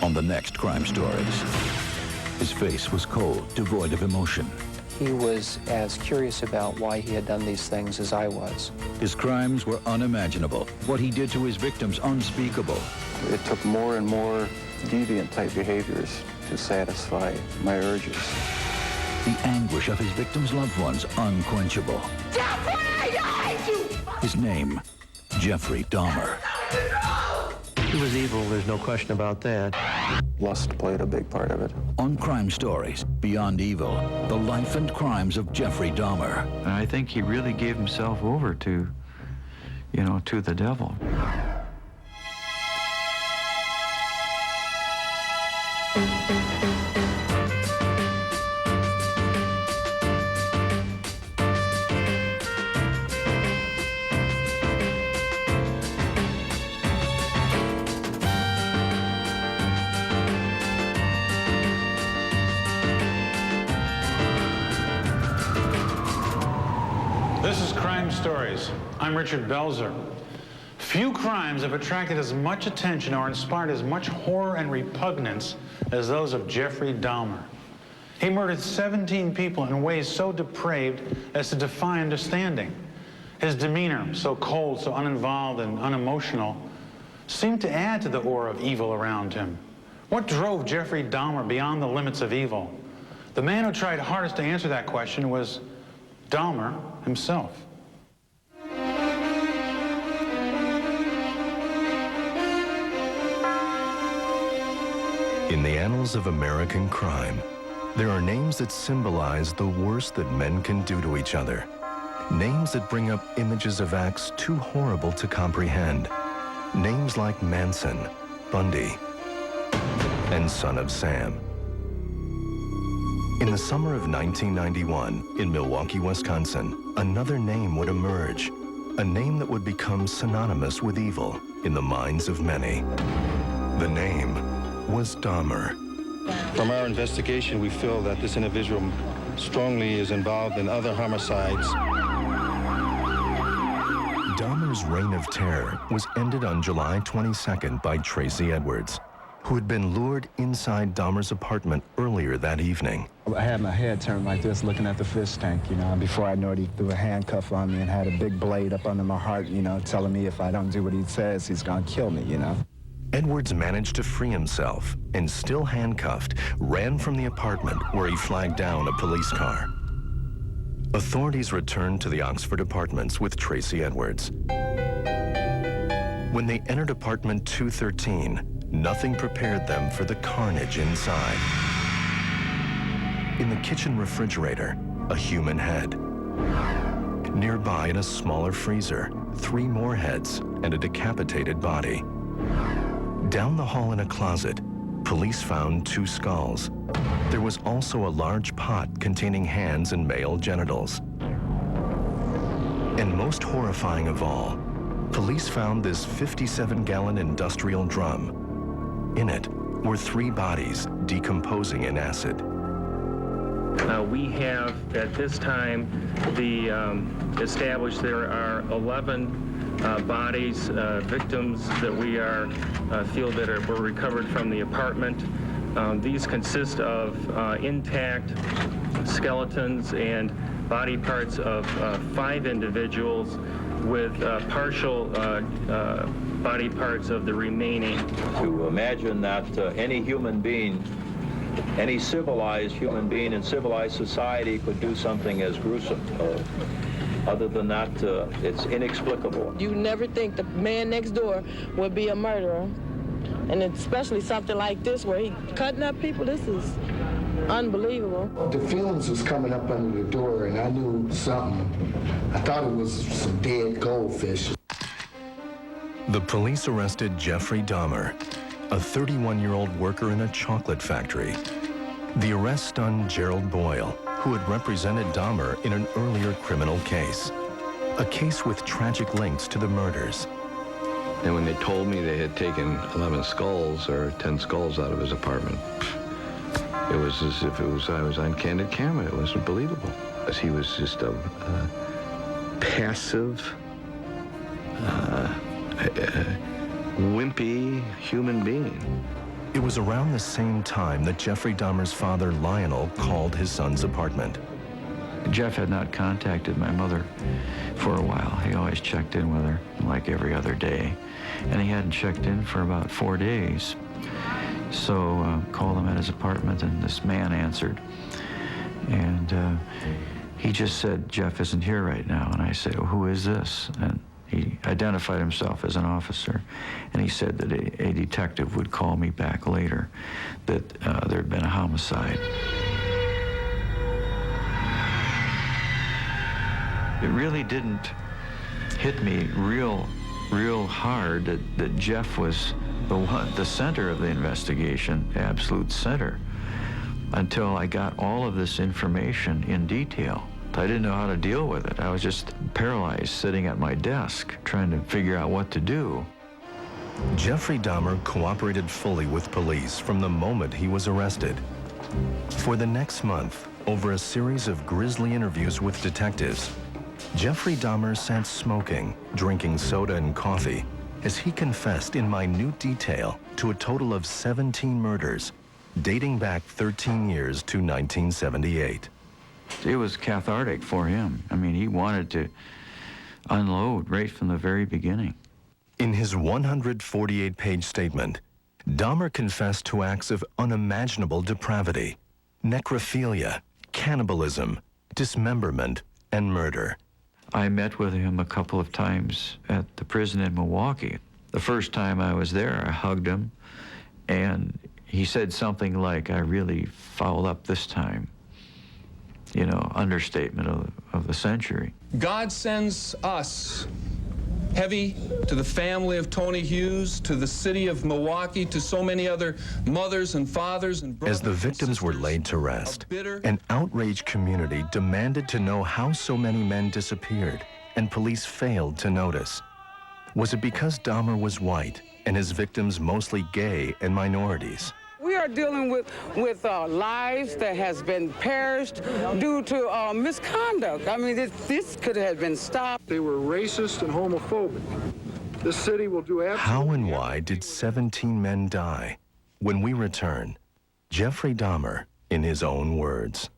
on the next Crime Stories. His face was cold, devoid of emotion. He was as curious about why he had done these things as I was. His crimes were unimaginable. What he did to his victims, unspeakable. It took more and more deviant-type behaviors to satisfy my urges. The anguish of his victims' loved ones, unquenchable. Jeffrey, I hate you! His name, Jeffrey Dahmer. He was evil, there's no question about that. Lust played a big part of it. On Crime Stories, Beyond Evil, the life and crimes of Jeffrey Dahmer. And I think he really gave himself over to, to the devil. This is Crime Stories. I'm Richard Belzer. Few crimes have attracted as much attention or inspired as much horror and repugnance as those of Jeffrey Dahmer. He murdered 17 people in ways so depraved as to defy understanding. His demeanor, so cold, so uninvolved and unemotional, seemed to add to the aura of evil around him. What drove Jeffrey Dahmer beyond the limits of evil? The man who tried hardest to answer that question was Dahmer himself. In the annals of American crime, there are names that symbolize the worst that men can do to each other. Names that bring up images of acts too horrible to comprehend. Names like Manson, Bundy, and Son of Sam. In the summer of 1991, in Milwaukee, Wisconsin, another name would emerge. A name that would become synonymous with evil in the minds of many. The name was Dahmer. From our investigation, we feel that this individual strongly is involved in other homicides. Dahmer's reign of terror was ended on July 22nd by Tracy Edwards, who had been lured inside Dahmer's apartment earlier that evening. I had my head turned like this, looking at the fish tank, Before I knew it, he threw a handcuff on me and had a big blade up under my heart, telling me if I don't do what he says, he's gonna kill me, Edwards managed to free himself and, still handcuffed, ran from the apartment where he flagged down a police car. Authorities returned to the Oxford Apartments with Tracy Edwards. When they entered apartment 213, nothing prepared them for the carnage inside. In the kitchen refrigerator, a human head. Nearby, in a smaller freezer, 3 more heads and a decapitated body. Down the hall in a closet, police found 2 skulls. There was also a large pot containing hands and male genitals. And most horrifying of all, police found this 57-gallon industrial drum. In it were 3 bodies decomposing in acid. We have, at this time, established there are 11 bodies, victims that we feel that were recovered from the apartment. These consist of intact skeletons and body parts of 5 individuals with partial body parts of the remaining. To imagine that any human being, any civilized human being in civilized society could do something as gruesome. Other than that, it's inexplicable. You never think the man next door would be a murderer. And especially something like this where he cutting up people, this is unbelievable. The fumes was coming up under the door and I knew something. I thought it was some dead goldfish. The police arrested Jeffrey Dahmer, a 31-year-old worker in a chocolate factory. The arrest stunned Gerald Boyle, who had represented Dahmer in an earlier criminal case, a case with tragic links to the murders. And when they told me they had taken 11 skulls or 10 skulls out of his apartment, it was as if I was on candid camera. It wasn't believable. He was just a passive, wimpy human being. It was around the same time that Jeffrey Dahmer's father, Lionel, called his son's apartment. Jeff had not contacted my mother for a while. He always checked in with her like every other day. And he hadn't checked in for about 4 days. So called him at his apartment, and this man answered. And he just said, "Jeff isn't here right now." And I said, "Well, who is this?" And he identified himself as an officer. And he said that a detective would call me back later, that there had been a homicide. It really didn't hit me real hard that Jeff was the center of the investigation, the absolute center, until I got all of this information in detail. I didn't know how to deal with it. I was just paralyzed, sitting at my desk, trying to figure out what to do. Jeffrey Dahmer cooperated fully with police from the moment he was arrested. For the next month, over a series of grisly interviews with detectives, Jeffrey Dahmer sat smoking, drinking soda and coffee, as he confessed in minute detail to a total of 17 murders, dating back 13 years to 1978. It was cathartic for him. I mean, he wanted to unload right from the very beginning. In his 148-page statement, Dahmer confessed to acts of unimaginable depravity, necrophilia, cannibalism, dismemberment, and murder. I met with him a couple of times at the prison in Milwaukee. The first time I was there, I hugged him, and he said something like, "I really fouled up this time." You know, understatement of the century. God sends us heavy to the family of Tony Hughes, to the city of Milwaukee, to so many other mothers and fathers and brothers. As the victims were laid to rest, an outraged community demanded to know how so many men disappeared, and police failed to notice. Was it because Dahmer was white and his victims mostly gay and minorities? We are dealing with lives that has been perished due to misconduct. I mean, this could have been stopped. They were racist and homophobic. This city will do absolutely... How and why did 17 men die? When we return, Jeffrey Dahmer in his own words.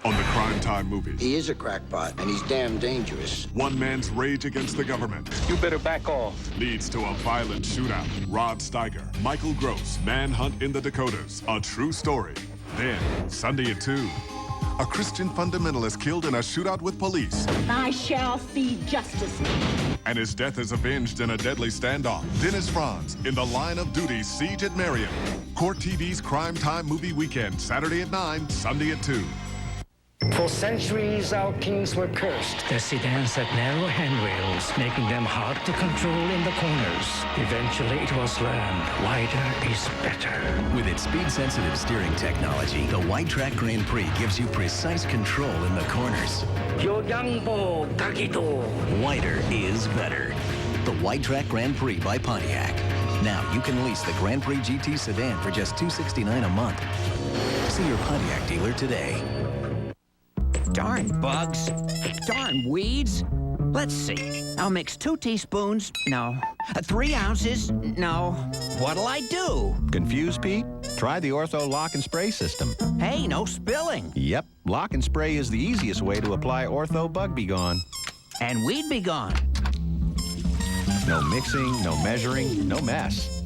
On the Crime Time movie. He is a crackpot, and he's damn dangerous. One man's rage against the government. You better back off. Leads to a violent shootout. Rod Steiger, Michael Gross, Manhunt in the Dakotas. A true story. Then, Sunday at 2. A Christian fundamentalist killed in a shootout with police. I shall see justice. And his death is avenged in a deadly standoff. Dennis Franz in The Line of Duty, Siege at Marion. Court TV's Crime Time movie weekend. Saturday at 9, Sunday at 2. For centuries, our kings were cursed. Their sedans had narrow handrails, making them hard to control in the corners. Eventually, it was learned, wider is better. With its speed-sensitive steering technology, the Wide Track Grand Prix gives you precise control in the corners. Wider is better. The Wide Track Grand Prix by Pontiac. Now, you can lease the Grand Prix GT sedan for just $269 a month. See your Pontiac dealer today. Darn bugs. Darn weeds. Let's see. I'll mix 2 teaspoons. No. 3 ounces. No. What'll I do? Confused, Pete? Try the Ortho Lock and Spray system. Hey, no spilling. Yep. Lock and Spray is the easiest way to apply Ortho Bug Be Gone. And weed be gone. No mixing, no measuring, no mess.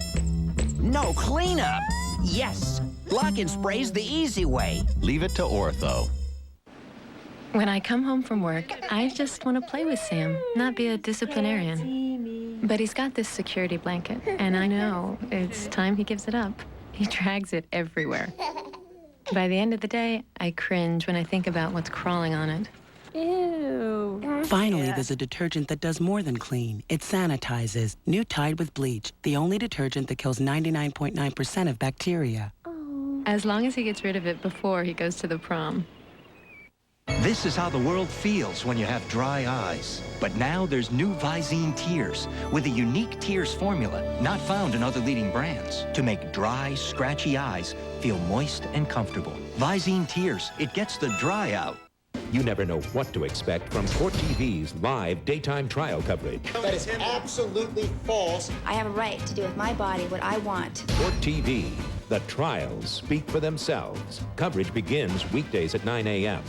No cleanup. Yes. Lock and Spray's the easy way. Leave it to Ortho. When I come home from work, I just want to play with Sam, not be a disciplinarian. But he's got this security blanket, and I know it's time he gives it up. He drags it everywhere. By the end of the day, I cringe when I think about what's crawling on it. Ew. Finally, there's a detergent that does more than clean. It sanitizes. New Tide with bleach, the only detergent that kills 99.9% of bacteria. As long as he gets rid of it before he goes to the prom. This is how the world feels when you have dry eyes. But now there's new Visine Tears with a unique tears formula not found in other leading brands to make dry, scratchy eyes feel moist and comfortable. Visine Tears, it gets the dry out. You never know what to expect from Court TV's live daytime trial coverage. That is absolutely false. I have a right to do with my body what I want. Court TV, the trials speak for themselves. Coverage begins weekdays at 9 a.m.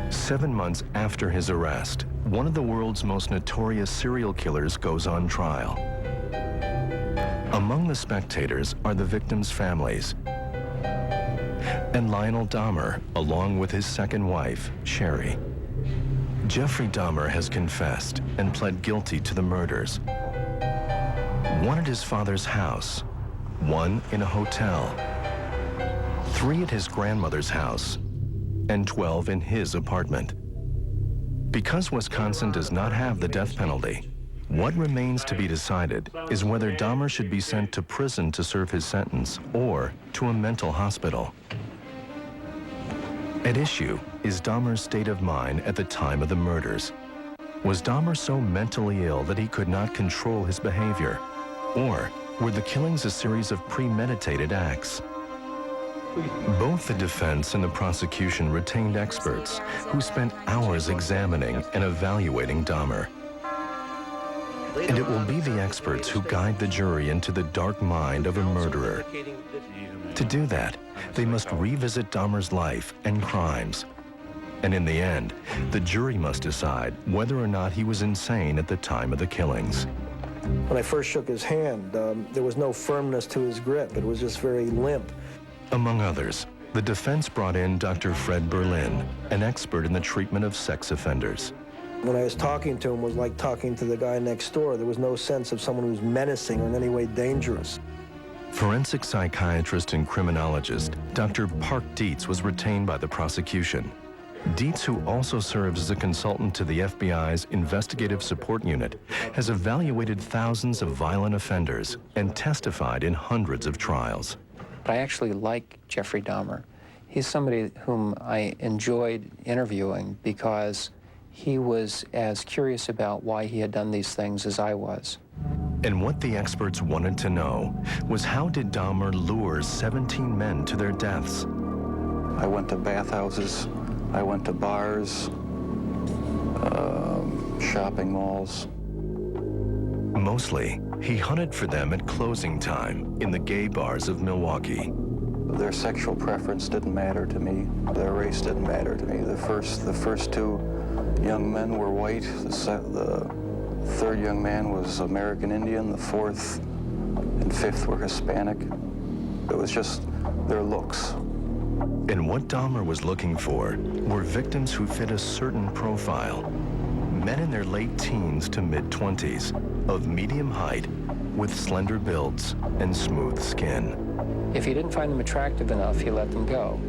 Seven months after his arrest, one of the world's most notorious serial killers goes on trial. Among the spectators are the victims' families and Lionel Dahmer, along with his second wife, Sherry. Jeffrey Dahmer has confessed and pled guilty to the murders. One at his father's house, one in a hotel, 3 at his grandmother's house, and 12 in his apartment. Because Wisconsin does not have the death penalty, what remains to be decided is whether Dahmer should be sent to prison to serve his sentence or to a mental hospital. At issue is Dahmer's state of mind at the time of the murders. Was Dahmer so mentally ill that he could not control his behavior? Or were the killings a series of premeditated acts? Both the defense and the prosecution retained experts who spent hours examining and evaluating Dahmer. And it will be the experts who guide the jury into the dark mind of a murderer. To do that, they must revisit Dahmer's life and crimes. And in the end, the jury must decide whether or not he was insane at the time of the killings. When I first shook his hand, there was no firmness to his grip. It was just very limp. Among others, the defense brought in Dr. Fred Berlin, an expert in the treatment of sex offenders. When I was talking to him, it was like talking to the guy next door. There was no sense of someone who was menacing or in any way dangerous. Forensic psychiatrist and criminologist Dr. Park Dietz was retained by the prosecution. Dietz, who also serves as a consultant to the FBI's Investigative Support Unit, has evaluated thousands of violent offenders and testified in hundreds of trials. I actually like Jeffrey Dahmer. He's somebody whom I enjoyed interviewing because he was as curious about why he had done these things as I was. And what the experts wanted to know was, how did Dahmer lure 17 men to their deaths? I went to bathhouses, I went to bars, shopping malls. Mostly, he hunted for them at closing time in the gay bars of Milwaukee. Their sexual preference didn't matter to me. Their race didn't matter to me. The first 2 young men were white. The 3rd young man was American Indian. The 4th and 5th were Hispanic. It was just their looks. And what Dahmer was looking for were victims who fit a certain profile. Men in their late teens to mid-20s, of medium height, with slender builds and smooth skin. If he didn't find them attractive enough, he let them go.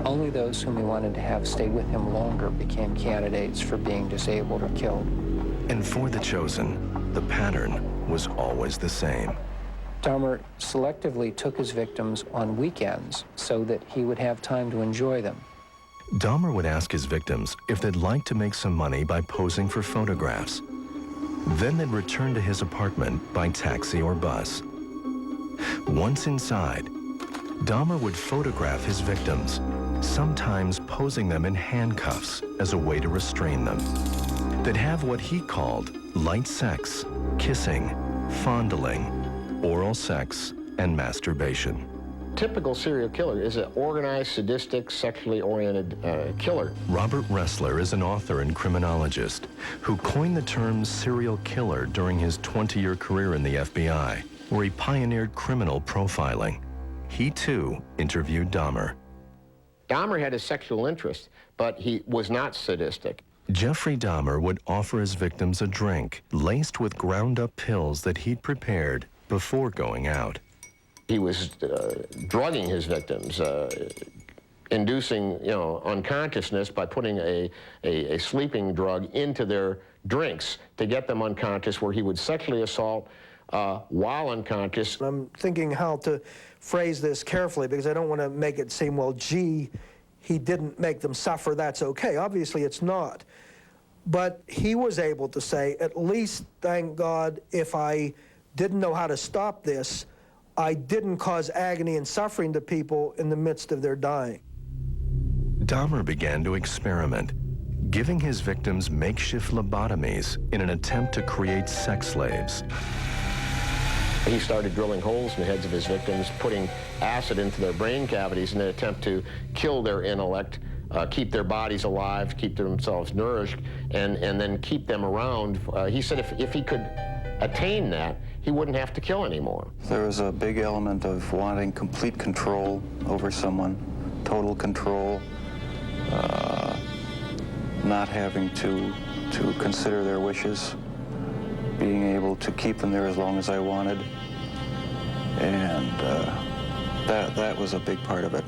Only those whom he wanted to have stay with him longer became candidates for being disabled or killed. And for the chosen, the pattern was always the same. Dahmer selectively took his victims on weekends so that he would have time to enjoy them. Dahmer would ask his victims if they'd like to make some money by posing for photographs. Then they'd return to his apartment by taxi or bus. Once inside, Dahmer would photograph his victims, sometimes posing them in handcuffs as a way to restrain them. They'd have what he called light sex, kissing, fondling, oral sex, and masturbation. Typical serial killer is an organized, sadistic, sexually oriented killer. Robert Ressler is an author and criminologist who coined the term serial killer during his 20-year career in the FBI, where he pioneered criminal profiling. He, too, interviewed Dahmer. Dahmer had a sexual interest, but he was not sadistic. Jeffrey Dahmer would offer his victims a drink laced with ground-up pills that he'd prepared before going out. He was drugging his victims, inducing, unconsciousness by putting a sleeping drug into their drinks to get them unconscious, where he would sexually assault while unconscious. I'm thinking how to phrase this carefully because I don't want to make it seem, well, gee, he didn't make them suffer, that's okay. Obviously, it's not. But he was able to say, at least, thank God, if I didn't know how to stop this, I didn't cause agony and suffering to people in the midst of their dying. Dahmer began to experiment, giving his victims makeshift lobotomies in an attempt to create sex slaves. He started drilling holes in the heads of his victims, putting acid into their brain cavities in an attempt to kill their intellect, keep their bodies alive, keep themselves nourished, and then keep them around. He said if he could attain that, he wouldn't have to kill anymore. There was a big element of wanting complete control over someone, total control, not having to consider their wishes, being able to keep them there as long as I wanted. And that was a big part of it.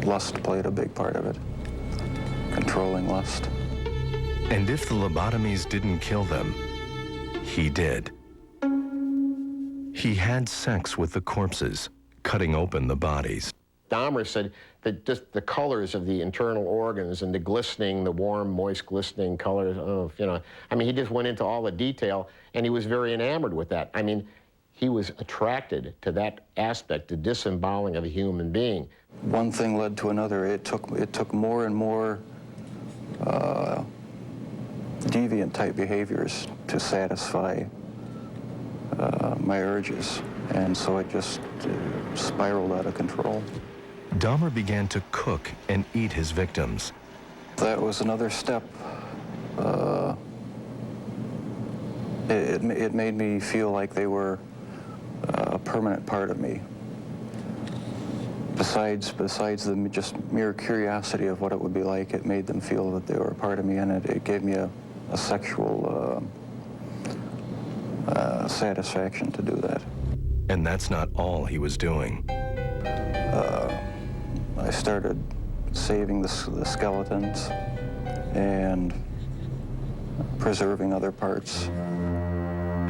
Lust played a big part of it, controlling lust. And if the lobotomies didn't kill them, he did. He had sex with the corpses, cutting open the bodies. Dahmer said that just the colors of the internal organs and the glistening, the warm, moist, glistening colors of, I mean, he just went into all the detail, and he was very enamored with that. I mean, he was attracted to that aspect, the disemboweling of a human being. One thing led to another. It took more and more deviant type behaviors to satisfy my urges, and so it just spiraled out of control. Dahmer began to cook and eat his victims. That was another step. It made me feel like they were a permanent part of me. Besides the just mere curiosity of what it would be like, it made them feel that they were a part of me, and it gave me a sexual satisfaction to do that. And that's not all he was doing. I started saving the skeletons and preserving other parts.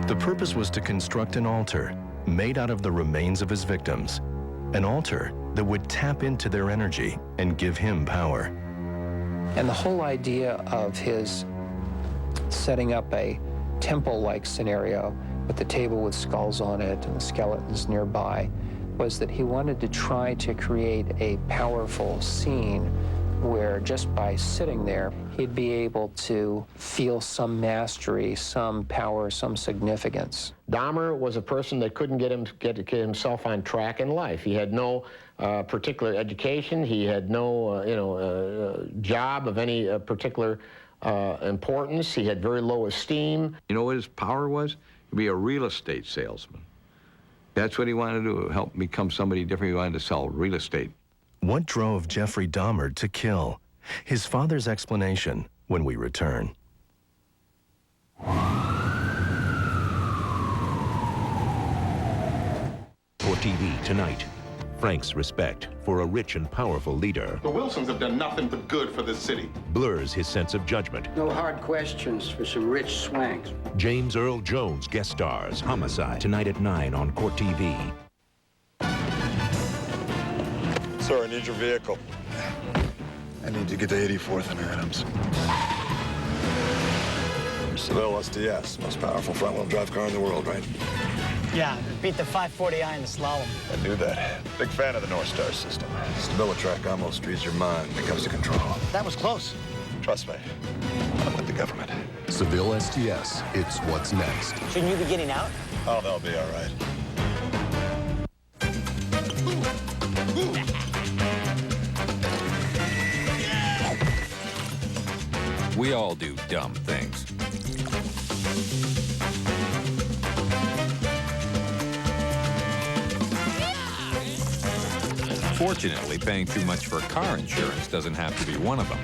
The purpose was to construct an altar made out of the remains of his victims, an altar that would tap into their energy and give him power. And the whole idea of his setting up a temple-like scenario with the table with skulls on it and the skeletons nearby was that he wanted to try to create a powerful scene where just by sitting there, he'd be able to feel some mastery, some power, some significance. Dahmer was a person that couldn't get himself on track in life. He had no particular education. He had no job of any particular importance. He had very low esteem. You know what his power was? To be a real estate salesman. That's what he wanted to do, help become somebody different. He wanted to sell real estate. What drove Jeffrey Dahmer to kill? His father's explanation when we return. For TV tonight, Frank's respect for a rich and powerful leader The Wilsons have done nothing but good for this city. blurs his sense of judgment. No hard questions for some rich swanks. James Earl Jones guest stars Homicide tonight at 9 on Court TV. Sir, I need your vehicle. I need to get to 84th and Adams. Seville SDS, most powerful front-wheel drive car in the world, right? Yeah, beat the 540i in the slalom. I knew that. Big fan of the North Star system. StabiliTrak almost reads your mind when it comes to control. That was close. Trust me, I'm with the government. Seville STS, it's what's next. Shouldn't you be getting out? Oh, they'll be all right. We all do dumb things. Fortunately, paying too much for car insurance doesn't have to be one of them.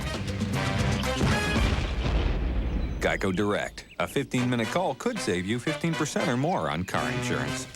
Geico Direct. A 15-minute call could save you 15% or more on car insurance.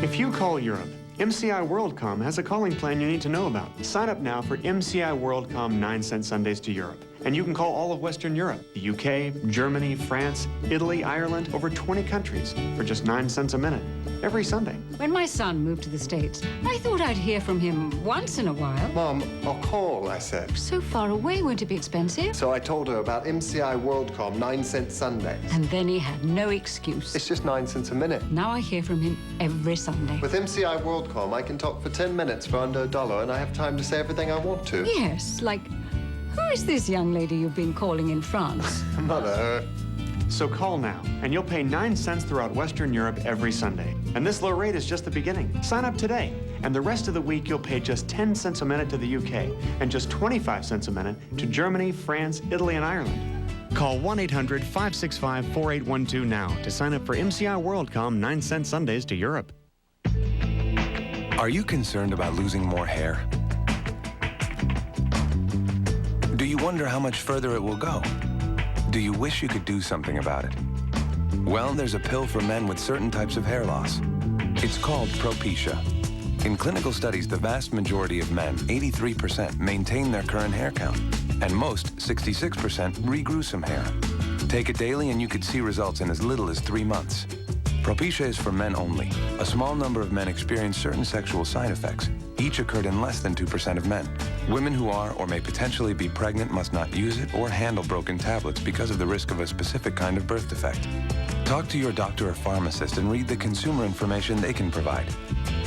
If you call Europe, MCI WorldCom has a calling plan you need to know about. Sign up now for MCI WorldCom 9-cent Sundays to Europe. And you can call all of Western Europe, the UK, Germany, France, Italy, Ireland, over 20 countries for just 9 cents a minute, every Sunday. When my son moved to the States, I thought I'd hear from him once in a while. Mom, I'll call, I said. So far away, won't it be expensive? So I told her about MCI WorldCom, 9 cents Sundays. And then he had no excuse. It's just 9 cents a minute. Now I hear from him every Sunday. With MCI WorldCom, I can talk for 10 minutes for under $1, and I have time to say everything I want to. Yes, like, who is this young lady you've been calling in France? Mother. So call now, and you'll pay 9 cents throughout Western Europe every Sunday. And this low rate is just the beginning. Sign up today, and the rest of the week you'll pay just 10 cents a minute to the UK, and just 25 cents a minute to Germany, France, Italy, and Ireland. Call 1-800-565-4812 now to sign up for MCI WorldCom 9 cent Sundays to Europe. Are you concerned about losing more hair? Do you wonder how much further it will go? Do you wish you could do something about it? Well, there's a pill for men with certain types of hair loss. It's called Propecia. In clinical studies, the vast majority of men, 83%, maintain their current hair count, and most, 66%, regrew some hair. Take it daily and you could see results in as little as 3 months. Propecia is for men only. A small number of men experience certain sexual side effects. Each occurred in less than 2% of men. Women who are or may potentially be pregnant must not use it or handle broken tablets because of the risk of a specific kind of birth defect. Talk to your doctor or pharmacist and read the consumer information they can provide.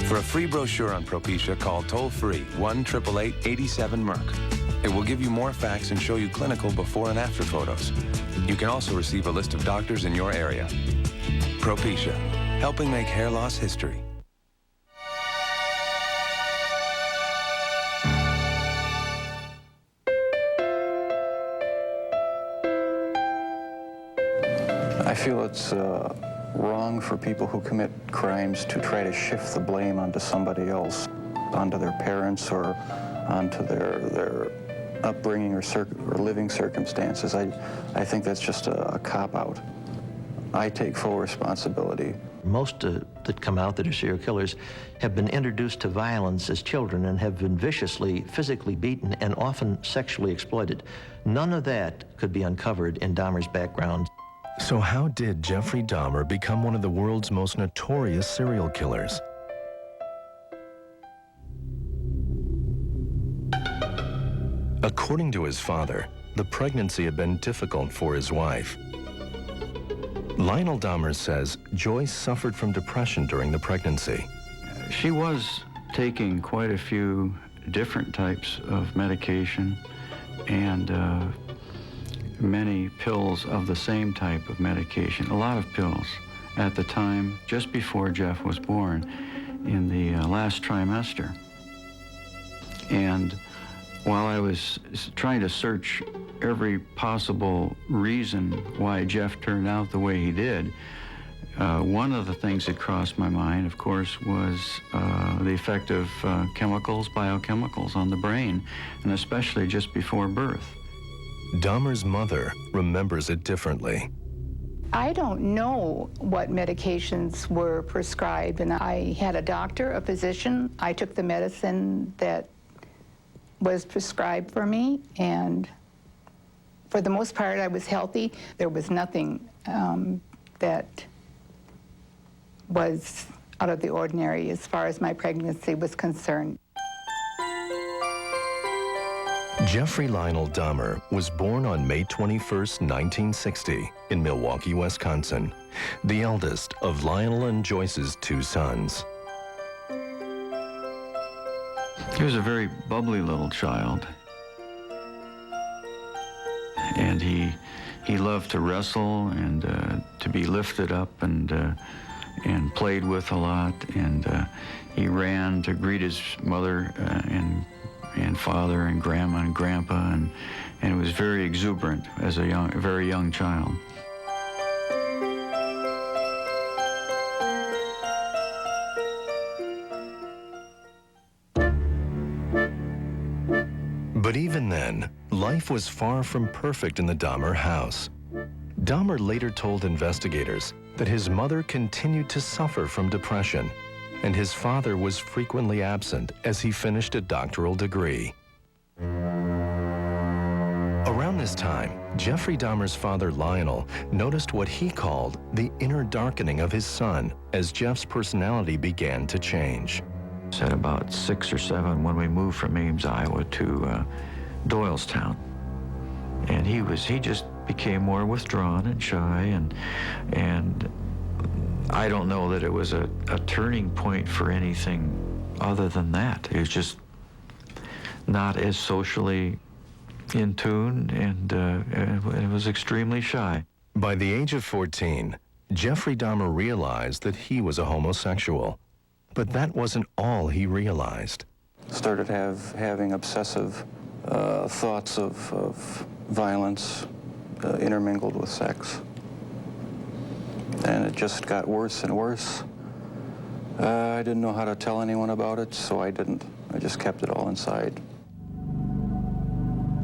For a free brochure on Propecia, call toll-free 1-888-87-MERC. It will give you more facts and show you clinical before and after photos. You can also receive a list of doctors in your area. Propecia, helping make hair loss history. I feel it's wrong for people who commit crimes to try to shift the blame onto somebody else, onto their parents or onto their upbringing or living circumstances. I think that's just a cop-out. I take full responsibility. Most that come out that are serial killers have been introduced to violence as children and have been viciously, physically beaten and often sexually exploited. None of that could be uncovered in Dahmer's background. So how did Jeffrey Dahmer become one of the world's most notorious serial killers? According to his father, the pregnancy had been difficult for his wife. Lionel Dahmer says Joyce suffered from depression during the pregnancy. She was taking quite a few different types of medication and many pills of the same type of medication, a lot of pills. At the time, just before Jeff was born, in the last trimester. And while I was trying to search every possible reason why Jeff turned out the way he did, one of the things that crossed my mind, of course, was the effect of biochemicals on the brain, and especially just before birth. Dahmer's mother remembers it differently. I don't know what medications were prescribed, and I had a doctor, a physician. I took the medicine that was prescribed for me, and for the most part, I was healthy. There was nothing that was out of the ordinary as far as my pregnancy was concerned. Jeffrey Lionel Dahmer was born on May 21st, 1960, in Milwaukee, Wisconsin, the eldest of Lionel and Joyce's 2 sons. He was a very bubbly little child, and he loved to wrestle and to be lifted up and played with a lot, and he ran to greet his mother and father and grandma and grandpa, and was very exuberant as a very young child. But even then, life was far from perfect in the Dahmer house. Dahmer later told investigators that his mother continued to suffer from depression, and his father was frequently absent as he finished a doctoral degree. Around this time, Jeffrey Dahmer's father, Lionel, noticed what he called the inner darkening of his son as Jeff's personality began to change. At about 6 or 7, when we moved from Ames, Iowa to Doylestown, and he just became more withdrawn and shy, and I don't know that it was a turning point for anything other than that. He was just not as socially in tune, and it was extremely shy. By the age of 14, Jeffrey Dahmer realized that he was a homosexual. But that wasn't all he realized. Started having obsessive thoughts of violence intermingled with sex. And it just got worse and worse. I didn't know how to tell anyone about it, so I didn't. I just kept it all inside.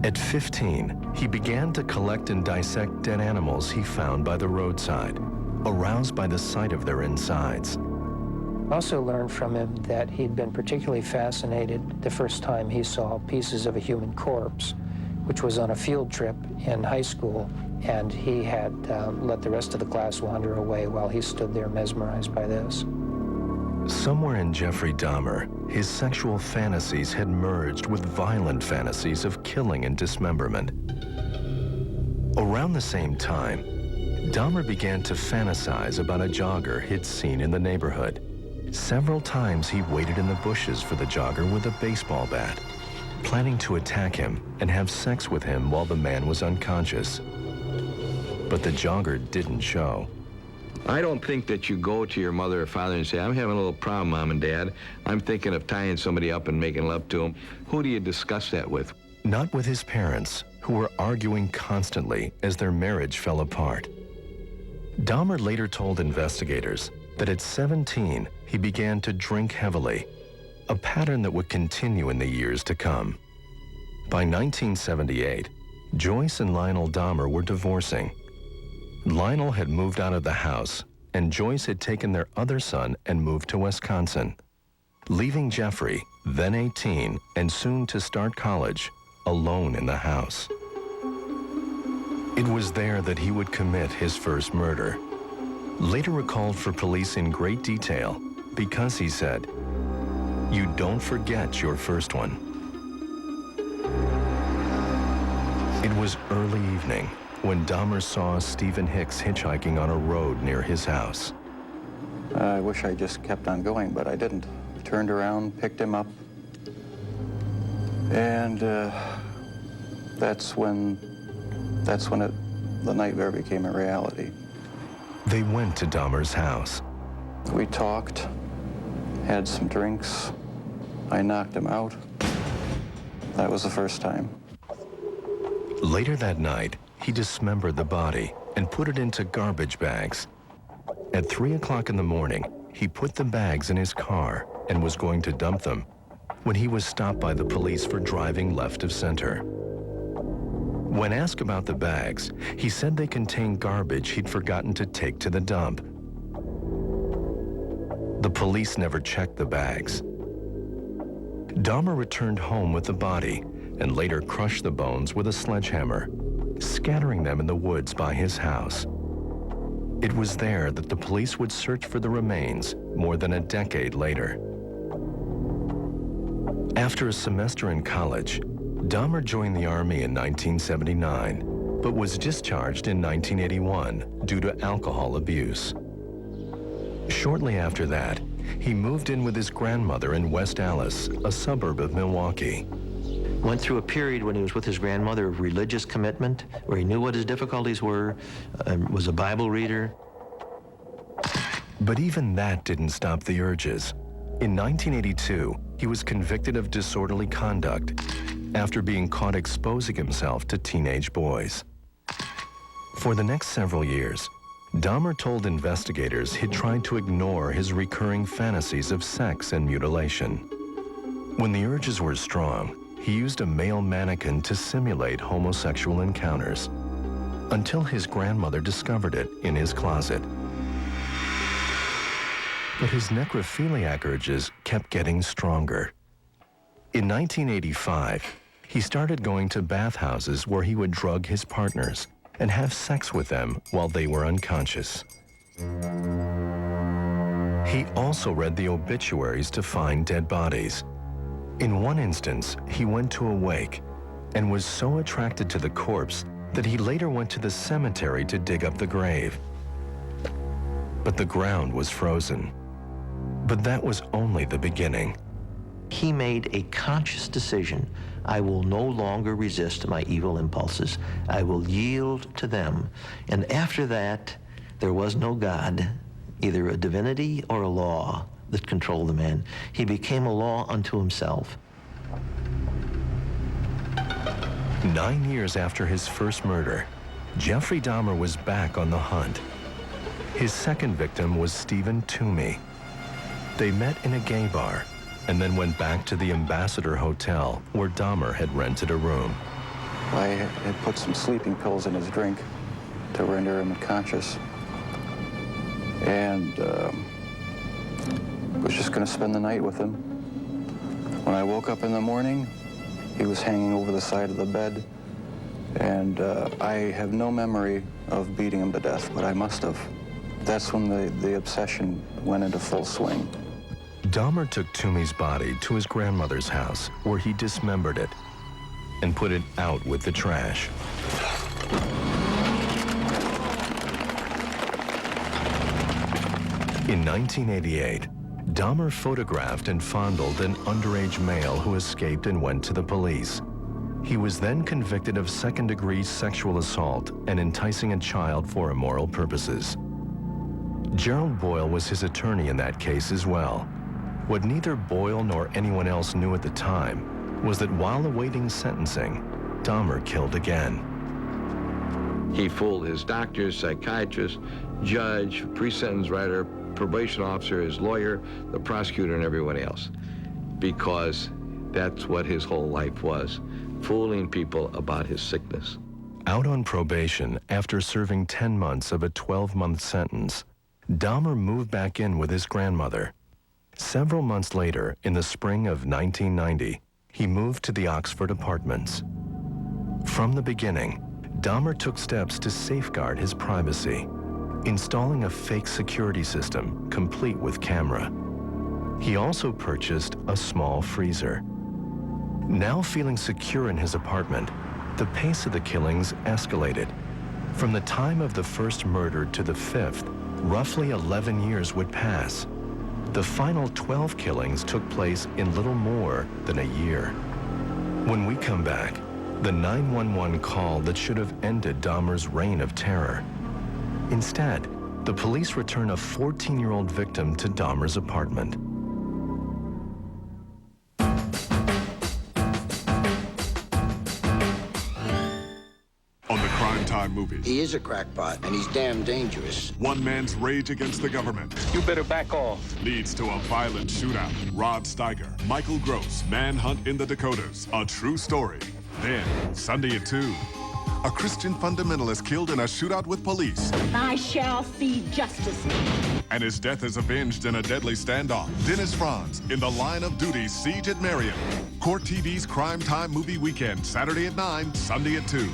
At 15, he began to collect and dissect dead animals he found by the roadside, aroused by the sight of their insides. I also learned from him that he'd been particularly fascinated the first time he saw pieces of a human corpse, which was on a field trip in high school, and he had let the rest of the class wander away while he stood there mesmerized by this. Somewhere in Jeffrey Dahmer, his sexual fantasies had merged with violent fantasies of killing and dismemberment. Around the same time, Dahmer began to fantasize about a jogger he'd seen in the neighborhood. Several times he waited in the bushes for the jogger with a baseball bat, planning to attack him and have sex with him while the man was unconscious. But the jogger didn't show. I don't think that you go to your mother or father and say, I'm having a little problem, Mom and Dad. I'm thinking of tying somebody up and making love to them. Who do you discuss that with? Not with his parents, who were arguing constantly as their marriage fell apart. Dahmer later told investigators that at 17, he began to drink heavily, a pattern that would continue in the years to come. By 1978, Joyce and Lionel Dahmer were divorcing. Lionel had moved out of the house, and Joyce had taken their other son and moved to Wisconsin, leaving Jeffrey, then 18, and soon to start college, alone in the house. It was there that he would commit his first murder, later recalled for police in great detail because he said, "You don't forget your first one." It was early evening when Dahmer saw Stephen Hicks hitchhiking on a road near his house. I wish I just kept on going, but I didn't. Turned around, picked him up, and that's when the nightmare became a reality. They went to Dahmer's house. We talked, had some drinks. I knocked him out. That was the first time. Later that night, he dismembered the body and put it into garbage bags. At 3 o'clock in the morning, he put the bags in his car and was going to dump them when he was stopped by the police for driving left of center. When asked about the bags, he said they contained garbage he'd forgotten to take to the dump. The police never checked the bags. Dahmer returned home with the body and later crushed the bones with a sledgehammer, scattering them in the woods by his house. It was there that the police would search for the remains more than a decade later. After a semester in college, Dahmer joined the Army in 1979, but was discharged in 1981 due to alcohol abuse. Shortly after that, he moved in with his grandmother in West Allis, a suburb of Milwaukee. Went through a period when he was with his grandmother of religious commitment, where he knew what his difficulties were, was a Bible reader. But even that didn't stop the urges. In 1982, he was convicted of disorderly conduct after being caught exposing himself to teenage boys. For the next several years, Dahmer told investigators he'd tried to ignore his recurring fantasies of sex and mutilation. When the urges were strong, he used a male mannequin to simulate homosexual encounters until his grandmother discovered it in his closet. But his necrophiliac urges kept getting stronger. In 1985, He started going to bathhouses where he would drug his partners and have sex with them while they were unconscious. He also read the obituaries to find dead bodies. In one instance, he went to a wake and was so attracted to the corpse that he later went to the cemetery to dig up the grave. But the ground was frozen. But that was only the beginning. He made a conscious decision. I will no longer resist my evil impulses. I will yield to them. And after that, there was no God, either a divinity or a law that controlled the man. He became a law unto himself. 9 years after his first murder, Jeffrey Dahmer was back on the hunt. His second victim was Stephen Toomey. They met in a gay bar and then went back to the Ambassador Hotel where Dahmer had rented a room. I had put some sleeping pills in his drink to render him unconscious. And was just going to spend the night with him. When I woke up in the morning, he was hanging over the side of the bed, and I have no memory of beating him to death, but I must have. That's when the obsession went into full swing. Dahmer took Toomey's body to his grandmother's house, where he dismembered it and put it out with the trash. In 1988, Dahmer photographed and fondled an underage male who escaped and went to the police. He was then convicted of second-degree sexual assault and enticing a child for immoral purposes. Gerald Boyle was his attorney in that case as well. What neither Boyle nor anyone else knew at the time was that while awaiting sentencing, Dahmer killed again. He fooled his doctors, psychiatrists, judge, pre-sentence writer, probation officer, his lawyer, the prosecutor, and everyone else. Because that's what his whole life was, fooling people about his sickness. Out on probation after serving 10 months of a 12-month sentence, Dahmer moved back in with his grandmother. Several months later, in the spring of 1990, he moved to the Oxford Apartments. From the beginning, Dahmer took steps to safeguard his privacy, installing a fake security system complete with camera. He also purchased a small freezer. Now feeling secure in his apartment, the pace of the killings escalated. From the time of the first murder to the fifth, roughly 11 years would pass. The final 12 killings took place in little more than a year. When we come back, the 911 call that should have ended Dahmer's reign of terror. Instead, the police return a 14-year-old victim to Dahmer's apartment. On the Crime Time movies, He is a crackpot, and he's damn dangerous. one man's rage against the government You better back off. leads to a violent shootout. Rod Steiger, Michael Gross, Manhunt in the Dakotas, a true story. Then, Sunday at 2, a Christian fundamentalist killed in a shootout with police, I shall see justice. and his death is avenged in a deadly standoff. Dennis Franz in The Line of Duty, Siege at Marion. Court TV's Crime Time movie weekend, Saturday at 9, Sunday at 2.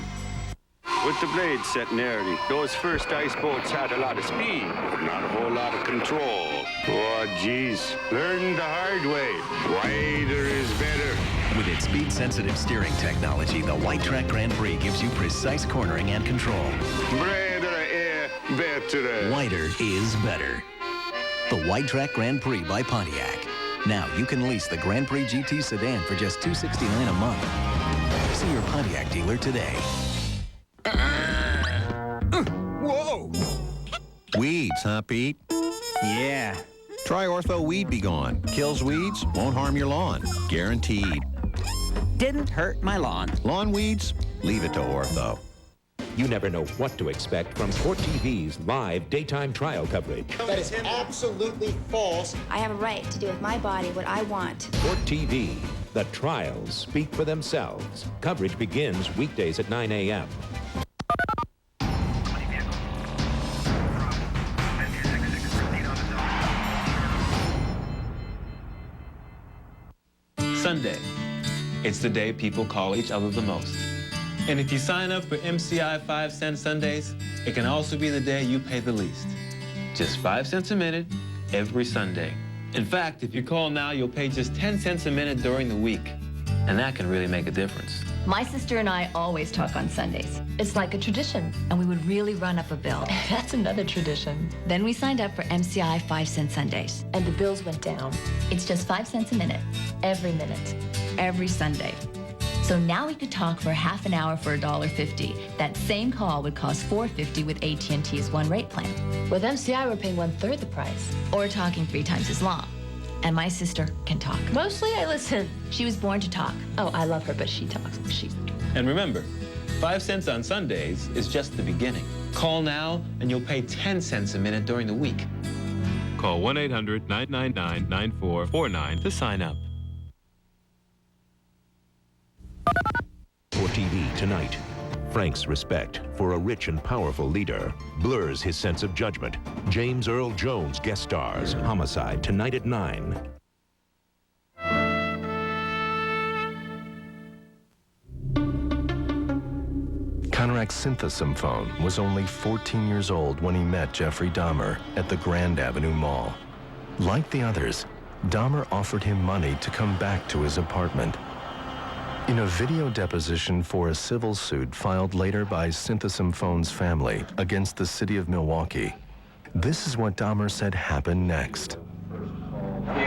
With the blades set nearly, those first ice boats had a lot of speed, but not a whole lot of control. Oh, geez. Learn the hard way. Wider is better. With its speed-sensitive steering technology, the White Track Grand Prix gives you precise cornering and control. Better. Wider is better. The White Track Grand Prix by Pontiac. Now you can lease the Grand Prix GT sedan for just $269 a month. See your Pontiac dealer today. Whoa! Weeds, huh, Pete? Yeah. Try Ortho Weed Be Gone. Kills weeds, won't harm your lawn. Guaranteed. Didn't hurt my lawn. Lawn weeds? Leave it to Ortho. You never know what to expect from Court TV's live daytime trial coverage. That is absolutely false. I have a right to do with my body what I want. Court TV, the trials speak for themselves. Coverage begins weekdays at 9 a.m. Sunday, It's the day people call each other the most. And if you sign up for MCI 5-cent Sundays, it can also be the day you pay the least. Just 5 cents a minute every Sunday. In fact, if you call now, you'll pay just 10 cents a minute during the week. And that can really make a difference. My sister and I always talk on Sundays. It's like a tradition, and we would really run up a bill. That's another tradition. Then we signed up for MCI 5-cent Sundays. And the bills went down. It's just 5 cents a minute. Every Sunday. So now we could talk for half an hour for $1.50. That same call would cost $4.50 with AT&T's one rate plan. With MCI, we're paying 1/3 the price. Or talking 3 times as long. And my sister can talk. Mostly I listen. She was born to talk. Oh, I love her, but she talks. And remember, 5 cents on Sundays is just the beginning. Call now, and you'll pay 10 cents a minute during the week. Call 1-800-999-9449 to sign up. For TV tonight, Frank's respect for a rich and powerful leader blurs his sense of judgment. James Earl Jones guest stars Homicide tonight at 9. Conrad Synthesome Phone was only 14 years old when he met Jeffrey Dahmer at the Grand Avenue Mall. Like the others, Dahmer offered him money to come back to his apartment. In a video deposition for a civil suit filed later by Synthesome Phone's family against the city of Milwaukee, this is what Dahmer said happened next. He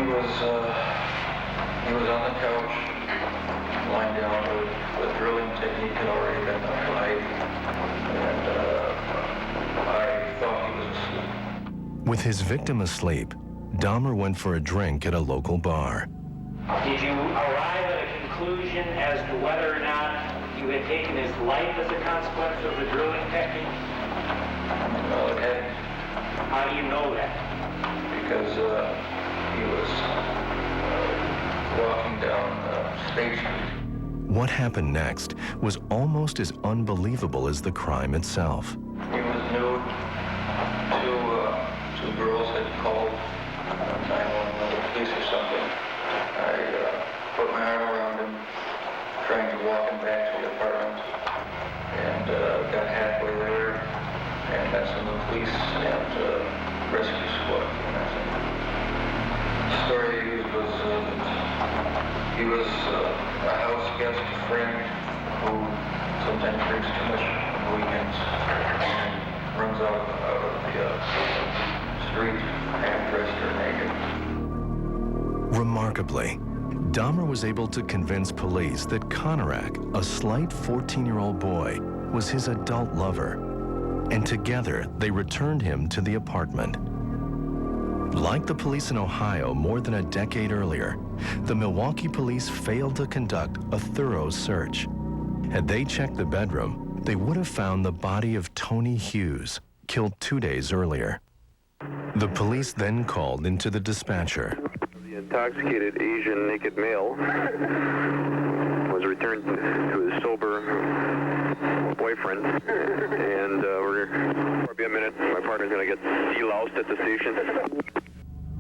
was on the couch, lying down. The drilling technique had already been applied, and I thought he was asleep. With his victim asleep, Dahmer went for a drink at a local bar. Did you arrive at a conclusion as to whether or not you had taken his life as a consequence of the drilling technique? Okay. How do you know that? Because he was walking down State Street. What happened next was almost as unbelievable as the crime itself. He was nude. Two girls had called 911 police or something. I put my arm around him, trying to walk him back to the apartment, and got halfway there, and that's when the police and rescue squad came in. The story he used was that he was a house guest friend who sometimes drinks too much on weekends and runs out of the street half-dressed or naked. Remarkably, Dahmer was able to convince police that Konarak, a slight 14-year-old boy, was his adult lover, and together they returned him to the apartment. Like the police in Ohio more than a decade earlier, the Milwaukee police failed to conduct a thorough search. Had they checked the bedroom, they would have found the body of Tony Hughes, killed 2 days earlier. The police then called into the dispatcher. The intoxicated Asian naked male was returned to his sober boyfriend, and we'll be a minute. My partner's going to get deloused at the station.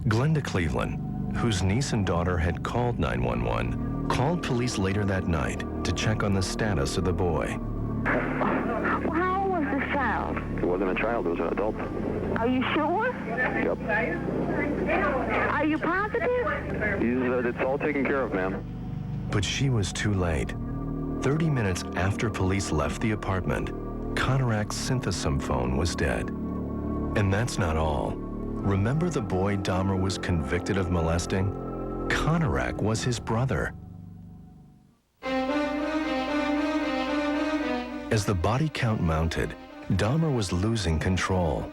Glenda Cleveland, whose niece and daughter had called 911, called police later that night to check on the status of the boy. How old was this child? It wasn't a child, it was an adult. Are you sure? Yep. Are you positive? It's all taken care of, ma'am. But she was too late. 30 minutes after police left the apartment, Konarak's Synthesome phone was dead. And that's not all. Remember the boy Dahmer was convicted of molesting? Konarak was his brother. As the body count mounted, Dahmer was losing control.